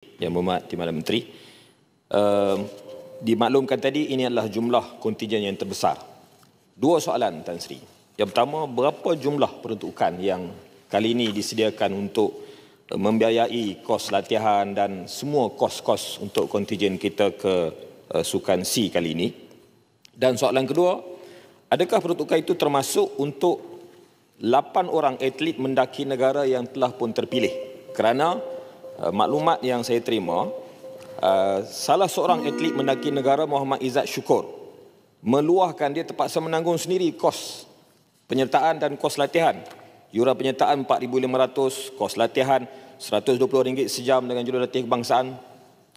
Yang Berhormat Timbalan Menteri, dimaklumkan tadi ini adalah jumlah kontingen yang terbesar. Dua soalan Tan Sri. Yang pertama, berapa jumlah peruntukan yang kali ini disediakan untuk membiayai kos latihan dan semua kos-kos untuk kontingen kita ke Sukan C kali ini? Dan soalan kedua, adakah peruntukan itu termasuk untuk 8 orang atlet mendaki negara yang telah pun terpilih? Kerana maklumat yang saya terima, salah seorang atlet mendaki negara, Muhammad Izzat Syukur, meluahkan dia terpaksa menanggung sendiri kos penyertaan dan kos latihan. Yuran penyertaan RM4,500, kos latihan RM120 sejam dengan jurulatih kebangsaan.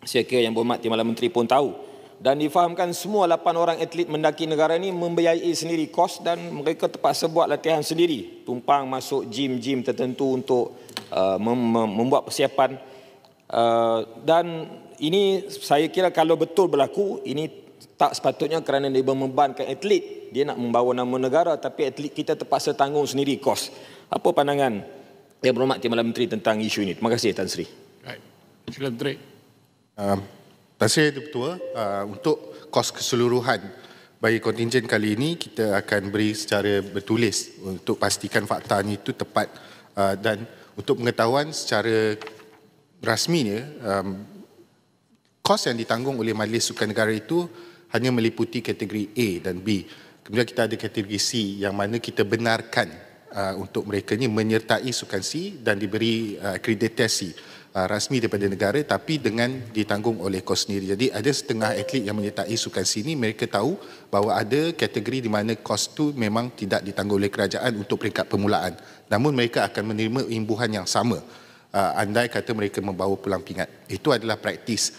Saya kira Yang Berhormat Timbalan Menteri pun tahu. Dan difahamkan semua 8 orang atlet mendaki negara ini membiayai sendiri kos dan mereka terpaksa buat latihan sendiri. Tumpang masuk gym-gym tertentu untuk membuat persiapan. Dan ini saya kira kalau betul berlaku, ini tak sepatutnya kerana dia membebankan atlet. Dia nak membawa nama negara tapi atlet kita terpaksa tanggung sendiri kos. Apa pandangan Yang Berhormat Timbalan Menteri tentang isu ini? Terima kasih Tan Sri. Baik. Sila Menteri. Terima kasih Ketua. Untuk kos keseluruhan bagi kontingen kali ini kita akan beri secara bertulis untuk pastikan faktanya itu tepat, dan untuk pengetahuan secara rasminya kos yang ditanggung oleh Majlis Sukan Negara itu hanya meliputi kategori A dan B. Kemudian kita ada kategori C yang mana kita benarkan untuk mereka ni menyertai Sukan C dan diberi akreditasi rasmi daripada negara tapi dengan ditanggung oleh kos sendiri. Jadi ada setengah atlet yang menyertai Sukan C ini, mereka tahu bahawa ada kategori di mana kos tu memang tidak ditanggung oleh kerajaan untuk peringkat permulaan. Namun mereka akan menerima imbuhan yang sama andai kata mereka membawa pulang pingat. Itu adalah praktis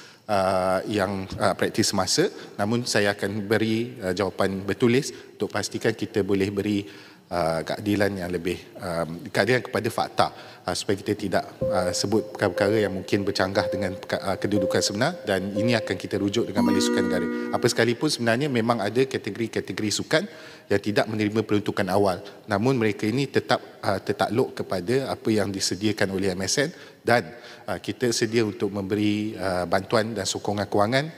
praktis semasa. Namun saya akan beri jawapan bertulis untuk pastikan kita boleh beri keadilan yang lebih keadilan kepada fakta, supaya kita tidak sebut perkara-perkara yang mungkin bercanggah dengan kedudukan sebenar, dan ini akan kita rujuk dengan Majlis Sukan Negara. Apa sekalipun sebenarnya memang ada kategori-kategori sukan yang tidak menerima peruntukan awal, namun mereka ini tetap tertakluk kepada apa yang disediakan oleh MSN, dan kita sedia untuk memberi bantuan dan sokongan kewangan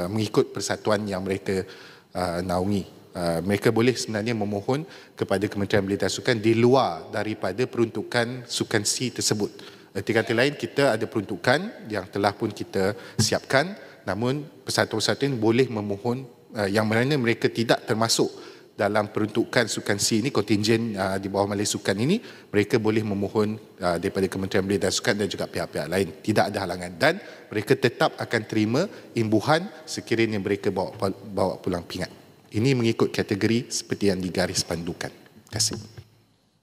mengikut persatuan yang mereka naungi. Mereka boleh sebenarnya memohon kepada Kementerian Belia dan Sukan di luar daripada peruntukan Sukan C tersebut. Erti kata lain, kita ada peruntukan yang telah pun kita siapkan, namun persatuan-persatuan boleh memohon yang mana mereka tidak termasuk dalam peruntukan Sukan C ini, kontingen di bawah Majlis Sukan ini, mereka boleh memohon daripada Kementerian Belia dan Sukan dan juga pihak-pihak lain. Tidak ada halangan dan mereka tetap akan terima imbuhan sekiranya mereka bawa pulang pingat. Ini mengikut kategori seperti yang digaris pandukan. Terima kasih.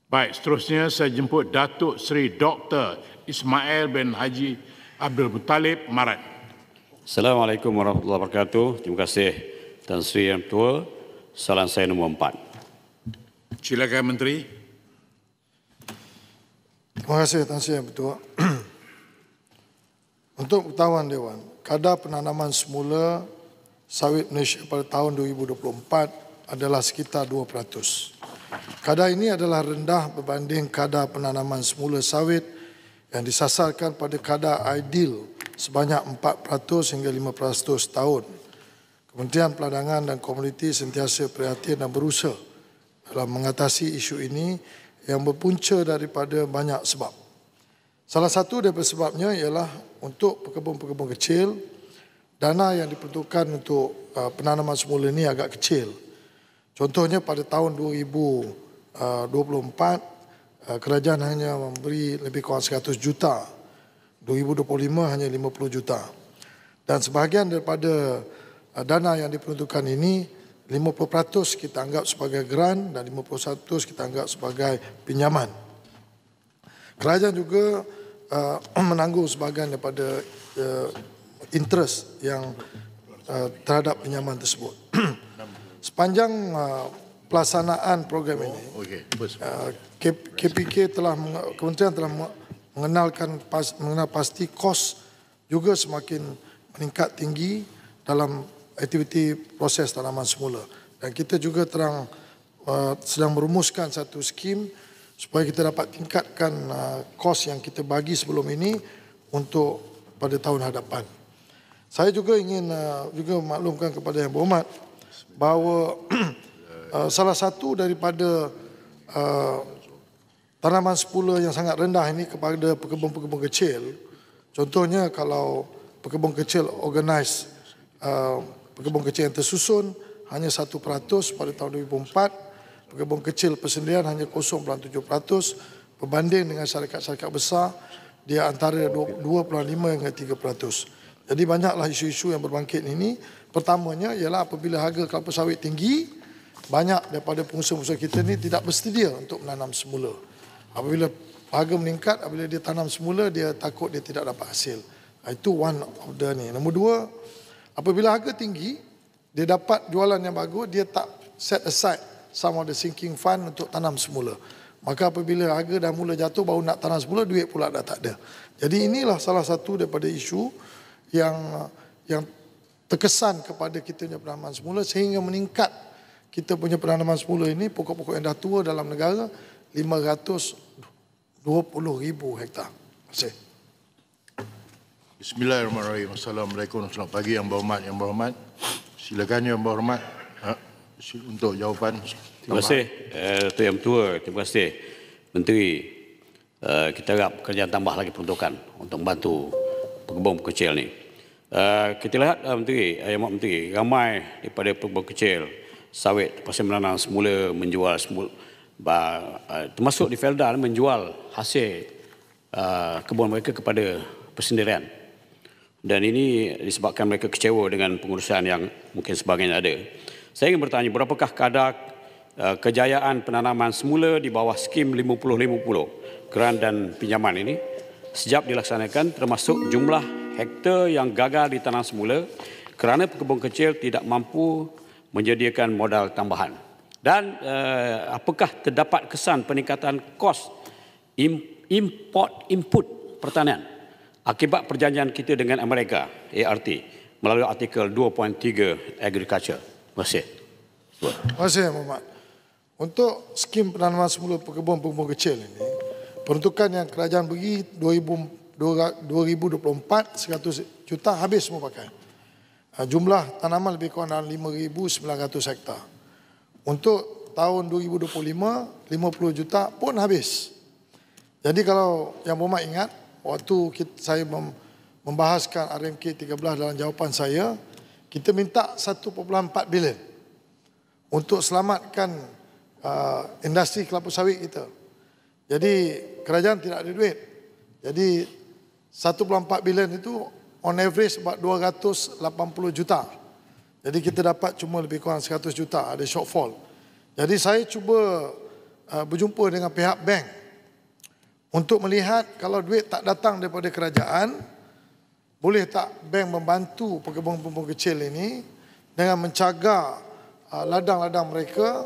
Baik, seterusnya saya jemput Datuk Seri Dr. Ismail bin Haji Abdul Muttalib Marat. Assalamualaikum warahmatullahi wabarakatuh. Terima kasih Tan Sri Yang Tua. Salam saya nombor 4. Silakan Menteri. Terima kasih Tan Sri Yang Tua. Untuk pengetahuan Dewan, kadar penanaman semula sawit Malaysia pada tahun 2024 adalah sekitar 2%. Kadar ini adalah rendah berbanding kadar penanaman semula sawit yang disasarkan pada kadar ideal sebanyak 4% hingga 5% tahun. Kementerian Perdagangan dan Komuniti sentiasa prihatin dan berusaha dalam mengatasi isu ini yang berpunca daripada banyak sebab. Salah satu daripada sebabnya ialah untuk pekebun-pekebun kecil, dana yang diperuntukkan untuk penanaman semula ini agak kecil. Contohnya pada tahun 2024, kerajaan hanya memberi lebih kurang 100 juta. 2025 hanya 50 juta. Dan sebahagian daripada dana yang diperuntukkan ini, 50% kita anggap sebagai grant dan 50% kita anggap sebagai pinjaman. Kerajaan juga menanggung sebahagian daripada interest yang terhadap pinjaman tersebut. Sepanjang pelaksanaan program ini, KPK Kementerian telah mengenal pasti kos juga semakin meningkat tinggi dalam aktiviti proses tanaman semula. Dan kita juga sedang merumuskan satu skim supaya kita dapat tingkatkan kos yang kita bagi sebelum ini untuk pada tahun hadapan. Saya juga ingin juga maklumkan kepada Yang Berhormat bahawa salah satu daripada tanaman semula yang sangat rendah ini kepada pekebun-pekebun kecil, contohnya kalau pekebun kecil organize, pekebun kecil yang tersusun hanya 1% pada tahun 2004, pekebun kecil persendirian hanya 0.7%, berbanding dengan syarikat-syarikat besar dia antara 2.5 hingga 3%. Jadi banyaklah isu-isu yang berbangkit ini. Pertamanya ialah apabila harga kelapa sawit tinggi, banyak daripada pengusaha-pengusaha kita ni tidak bersedia untuk menanam semula. Apabila harga meningkat, apabila dia tanam semula, dia takut dia tidak dapat hasil. Itu one of the ni. Nombor dua, apabila harga tinggi, dia dapat jualan yang bagus, dia tak set aside some of the sinking fund untuk tanam semula. Maka apabila harga dah mula jatuh, baru nak tanam semula, duit pula dah tak ada. Jadi inilah salah satu daripada isu yang terkesan kepada kita punya penanaman semula sehingga meningkat kita punya penanaman semula ini, pokok-pokok yang dah tua dalam negara 520,000 hektar. Terima kasih. Bismillahirrahmanirrahim. Assalamualaikum. Selamat pagi Yang Berhormat. Silakan Yang Berhormat untuk jawapan. Terima kasih Datuk Yang Tua. Terima kasih Menteri. Kita harap kerjaan tambah lagi peruntukan untuk membantu pekebun kecil ni. Kita lihat Menteri, Menteri, ramai daripada pekebun kecil sawit pasal menanam semula, menjual semula, termasuk di Felda menjual hasil kebun mereka kepada persendirian. Dan ini disebabkan mereka kecewa dengan pengurusan yang mungkin sebagainya ada. Saya ingin bertanya, berapakah kadar kejayaan penanaman semula di bawah skim 50-50 geran dan pinjaman ini sejak dilaksanakan, termasuk jumlah hektar yang gagal ditanam semula kerana pekebun kecil tidak mampu menyediakan modal tambahan. Dan apakah terdapat kesan peningkatan kos input pertanian akibat perjanjian kita dengan Amerika, ART, melalui artikel 2.3 Agriculture? Terima kasih. Terima kasih, Muhammad. Untuk skim penanaman semula pekebun-pekebun kecil ini, peruntukan yang kerajaan beri 2024, 100 juta habis semua pakai. Jumlah tanaman lebih kurang dalam 5,900 hektar. Untuk tahun 2025, 50 juta pun habis. Jadi kalau Yang Berhormat ingat, waktu saya membahaskan RMK 13 dalam jawapan saya, kita minta 1.4 bilion untuk selamatkan industri kelapa sawit kita. Jadi kerajaan tidak ada duit. Jadi 1.4 bilion itu on average about 280 juta. Jadi kita dapat cuma lebih kurang 100 juta, ada shortfall. Jadi saya cuba berjumpa dengan pihak bank untuk melihat kalau duit tak datang daripada kerajaan, boleh tak bank membantu pekebun-pekebun kecil ini dengan mencagar ladang-ladang mereka,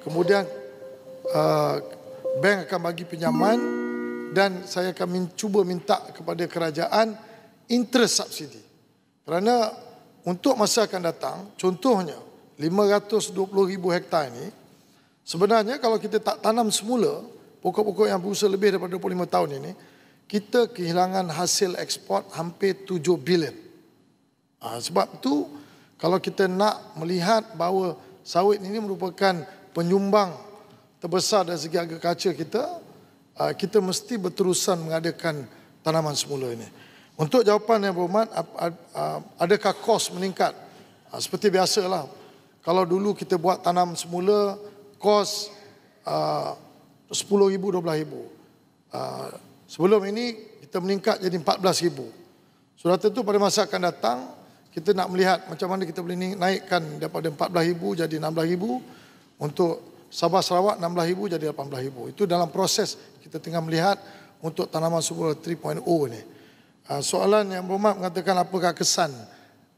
kemudian bank akan bagi pinjaman dan saya akan cuba minta kepada kerajaan interest subsidi. Kerana untuk masa akan datang, contohnya 520,000 hektar ini, sebenarnya kalau kita tak tanam semula, pokok-pokok yang berusia lebih daripada 25 tahun ini, kita kehilangan hasil ekspor hampir 7 bilion. Sebab itu, kalau kita nak melihat bahawa sawit ini merupakan penyumbang terbesar dari segi agriculture kita, kita mesti berterusan mengadakan tanaman semula ini. Untuk jawapan Yang Berhormat, adakah kos meningkat? Seperti biasalah. Kalau dulu kita buat tanam semula, kos 10,000, 12,000. Sebelum ini kita meningkat jadi 14,000. Sudah tentu pada masa akan datang, kita nak melihat macam mana kita boleh naikkan daripada 14,000 jadi 16,000. Untuk Sabah Sarawak 16,000 jadi 18,000. Itu dalam proses kita tengah melihat untuk tanaman semula 3.0 ni. Soalan Yang Berhormat mengatakan apakah kesan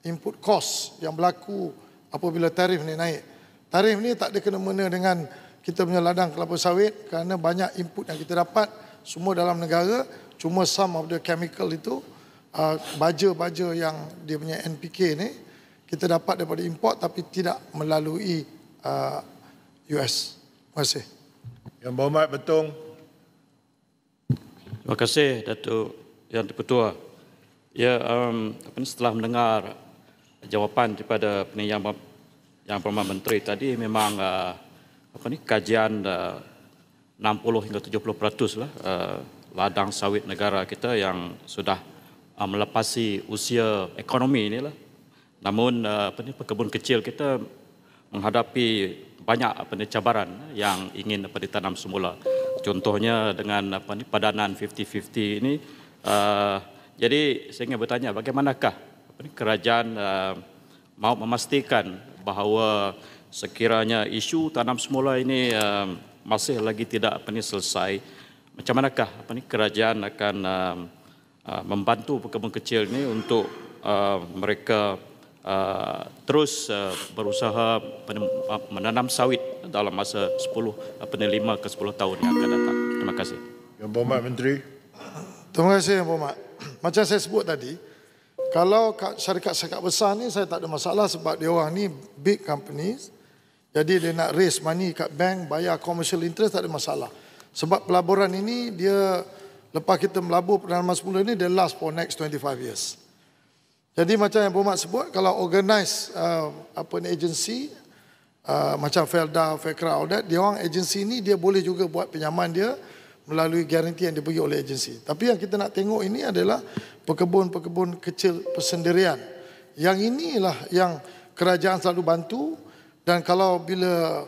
input cost yang berlaku apabila tarif ni naik. Tarif ni tak ada kena-mena dengan kita punya ladang kelapa sawit kerana banyak input yang kita dapat semua dalam negara, cuma some of the chemical itu, baja-baja yang dia punya NPK ni, kita dapat daripada import tapi tidak melalui US. Terima kasih. Yang Berhormat Betung. Terima kasih Datuk Yang Ketua. Ya, setelah mendengar jawapan daripada Yang Berhormat Menteri tadi, memang kajian 60 hingga 70% lah ladang sawit negara kita yang sudah melepasi usia ekonomi inilah. Namun pekebun kecil kita menghadapi banyak cabaran yang ingin ditanam semula. Contohnya dengan padanan 50-50 ini. Jadi saya ingin bertanya, bagaimanakah kerajaan mahu memastikan bahawa sekiranya isu tanam semula ini masih lagi tidak selesai, macam manakah kerajaan akan membantu pekebun kecil ini untuk mereka terus berusaha menanam sawit dalam masa 5 ke 10 tahun yang akan datang. Terima kasih. Yang Berhormat Menteri. Terima kasih Yang Berhormat. Macam saya sebut tadi, kalau syarikat-syarikat besar ni saya tak ada masalah sebab dia orang ni big companies. Jadi dia nak raise money kat bank, bayar commercial interest, tak ada masalah. Sebab pelaburan ini dia lepas kita melabur penanaman semula ni, dia last for next 25 years. Jadi macam Yang Berhormat sebut, kalau organize agency macam Felda, Fekra, all that, dia orang agency ni dia boleh juga buat pinjaman dia melalui garanti yang diberi oleh agensi. Tapi yang kita nak tengok ini adalah pekebun-pekebun kecil persendirian. Yang inilah yang kerajaan selalu bantu, dan kalau bila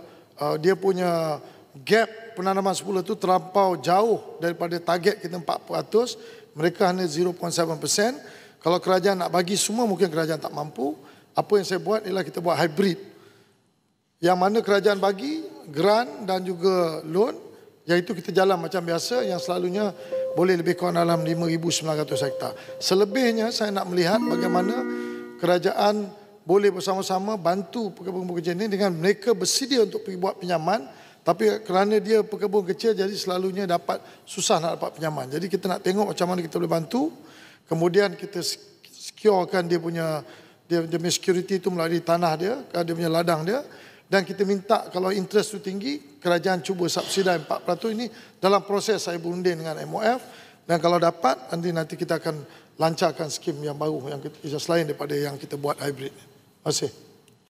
dia punya gap penanaman semula itu terlampau jauh daripada target kita 4%, mereka hanya 0.7%. Kalau kerajaan nak bagi semua, mungkin kerajaan tak mampu. Apa yang saya buat ialah kita buat hybrid. Yang mana kerajaan bagi grant dan juga loan, iaitu kita jalan macam biasa yang selalunya boleh lebih kurang dalam 5,900 hektar. Selebihnya saya nak melihat bagaimana kerajaan boleh bersama-sama bantu pekebun kecil ini dengan mereka bersedia untuk pergi buat pinjaman, tapi kerana dia pekebun kecil jadi selalunya susah nak dapat pinjaman. Jadi kita nak tengok macam mana kita boleh bantu, kemudian kita securekan dia punya security itu melalui tanah dia punya ladang dia, dan kita minta kalau interest itu tinggi, kerajaan cuba subsidai 4% ini dalam proses saya berunding dengan MOF, dan kalau dapat nanti kita akan lancarkan skim yang baru yang selain daripada yang kita buat hybrid. Terima kasih.